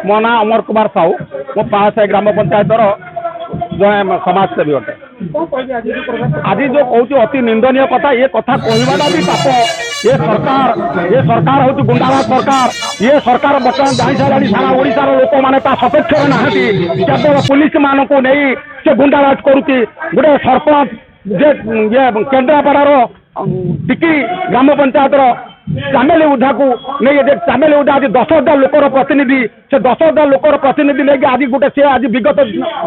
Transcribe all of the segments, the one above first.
मो ना अमर कुमार साहू मो पास ग्राम पंचायत जड़े समाजसेवी अटे आज जो कहूँ अति निंदनीय कथा ये कथा कहवाटा भी पाप ये सरकार हूँ गुंडाराज सरकार ये सरकार बर्तमान जानी सारा सारा ओडार लोक मैंने सपेक्ष नहांती केवल पुलिस मान को नहीं से गुंडाराज करुच्ची गोटे सरपंच जे ये केन्द्रापड़ार टिकी ग्राम पंचायत चामेली उधा को नहीं चामेली उधा आज 10,000 लोकर प्रतिनिधि से 10,000 लोकर प्रतिनिधि लेकिन आज गोटे सी आज विगत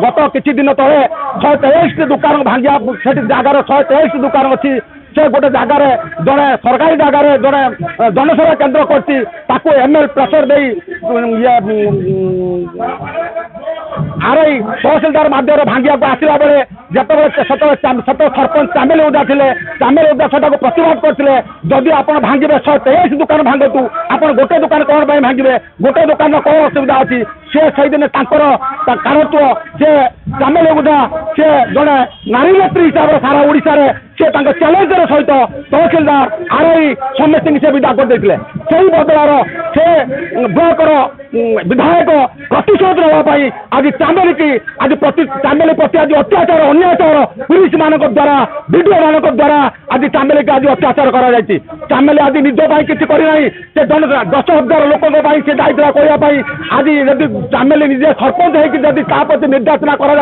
गत किसी दिन तले 123 दुकान भांगिया से जगार 123 दुकान अच्छी से गोटे जगार जड़े सरकारी जगार जड़े जनसेवा केन्द्र कर एमएल प्रेसर दे आरआई तहसिलदार माध्यम भांगिया आसला बेले जिते सरपंच चामेली उदा थे चामेली उदा से प्रतिवाद करते जदि आप भांगे 123 दुकान भांगतु आप गोटे दुकान कौन भांगे गोटे दुकान कौन असुविधा अच्छी से सही दिन कारत्व से चामेली उदा से जड़े नारी नेत्री हिसाब से सारा ओडिशा से चैलेंज सहित तहसिलदार आरआई समस्त से विदा करते से बदलार से ब्लॉकर विधायक प्रतिशोध नापी आज चामेली की आज चामेली प्रति आज अत्याचार अन्याचार पुलिस मान द्वारा वीडियो मान द्वारा आज चामेली की आज अत्याचार कर चामेली आज निज किसी करना से 10,000 लोक से जाता कहवाई आज यदि चामेली निजे सरपंच होती प्रति निर्देशना कर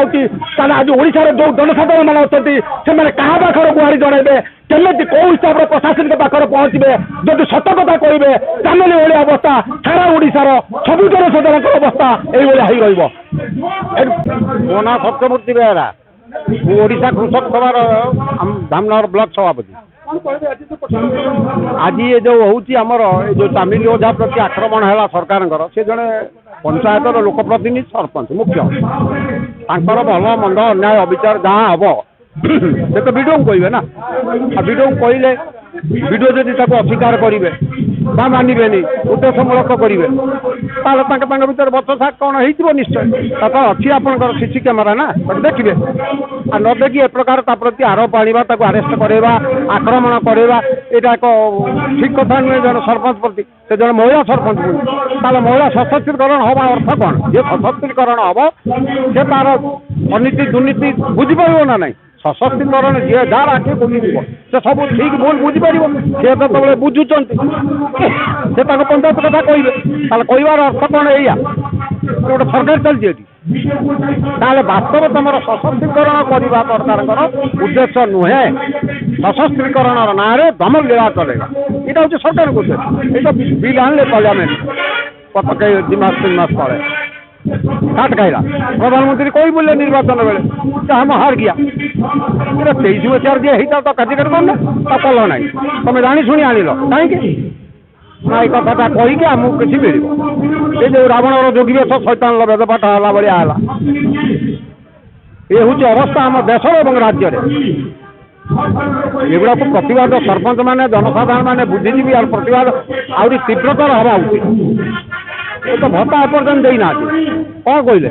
आज ओडार जो जनसाधारण मैंने अच्छा से क्या पाखर गुहारी जनइबे केमी कौ हिसाब से प्रशासन पाखे पहुंचे जदि सत कथा कहे चामेली भाई अवस्था सारा ओडार सब जनसाधारण अवस्था यही मो ना सत्यमूर्ति बेहरा ओडिशा कृषक सभार धामनगर ब्लॉक सभापति आज ये जो होमर जो चामेली ओझा प्रति आक्रमण है सरकार से जड़े पंचायत लोकप्रतिनिधि सरपंच मुख्य भल मंद अन्याय अविचार जहाँ हम से तो वीडियो कहे ना वीडियो कहले वीडियो जदि अस्वीकार करेंगे मानवे उद्देश्यमूलक करेंगे भर बचसा कौन हो निश्चय अच्छी आपंकर सीसी कैमेरा ना देखिए आ न देखिए एक प्रकार प्रति आरोप आने आरेस्ट करवा आक्रमण करवा यहाँ एक ठीक कथा नुहे जन सरपंच प्रति से जन महिला सरपंच ताल महिला सशक्तिकरण हवा अर्थ कौन ये सशक्तिकरण हम से तार अनीति दुर्नीति बुझीपर ना ना सशक्तिकरण जी जार आखे बुझी से सब ठीक भूल बुझीपर सी तो बुझुं से पंचायत कथा कहे कहबार अर्थ कौन या गोटे सरकार चलती वास्तव तुम सशक्तिकरण करवा सरकार उद्देश्य नुहे सशक्तिकरण ना दमन लीला चलेगा यहाँ हूँ सरकार को उद्देश्य ये बिल आने पार्लियामेंट कई 2 मास 3 मास तले काट खाइला प्रधानमंत्री कही बोले निर्वाचन बेले हम हार गया 23 मसीह जी होता तो कार्यक्रम करना कल ना तुम जाणी शुणी आनिल कहीं ना ये कथा कहीकि आमको किसी मिल ये जो रावण जोगी वेश शैतान वेदपाठ है भाया है ये हूँ अवस्था आम देश और राज्य एगुड़ा तो प्रतिवाद सरपंच मैंने जनसाधारण मैंने बुद्धिजीवी और प्रतिवाद आहरी तीव्रतर हवा उचित ये तो भत्ता एपर्यंत देना कौन कहले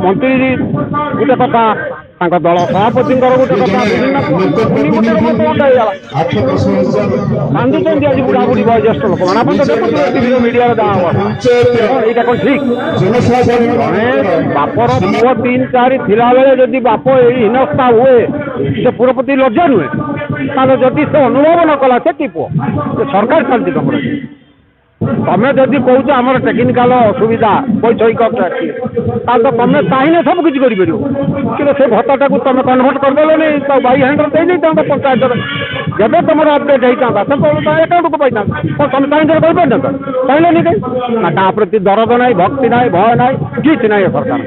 मंत्री गोटे कथा दल सभापति गोटे कांदुंट आज बुढ़ा बुढ़ी वयोज्येष्ठ लोक मैंने आप देखते मीडिया यहाँ कौन ठीक बापर पुओ 3-4 थिला बेले जदि बाप यही हीनस्था हुए से पुर प्रति लज्जा नुहे जदि से अनुभव न कला से कि पुओ सरकार चलती तुम तमें जदि कौच आम टेक्निकाल असुविधा वैषयिक तो तुम चाहिए सब किसी कर कि से भत्ता को तुम कन्भर्ट करदेल तो बाई हैंडर दे नहीं पंचायत जब तुम अपडेट होता अकाउंट को पाई तुम चाहिए कहले नहीं कहीं ना प्रति दरद ना भक्ति ना भय ना किसी ना सरकार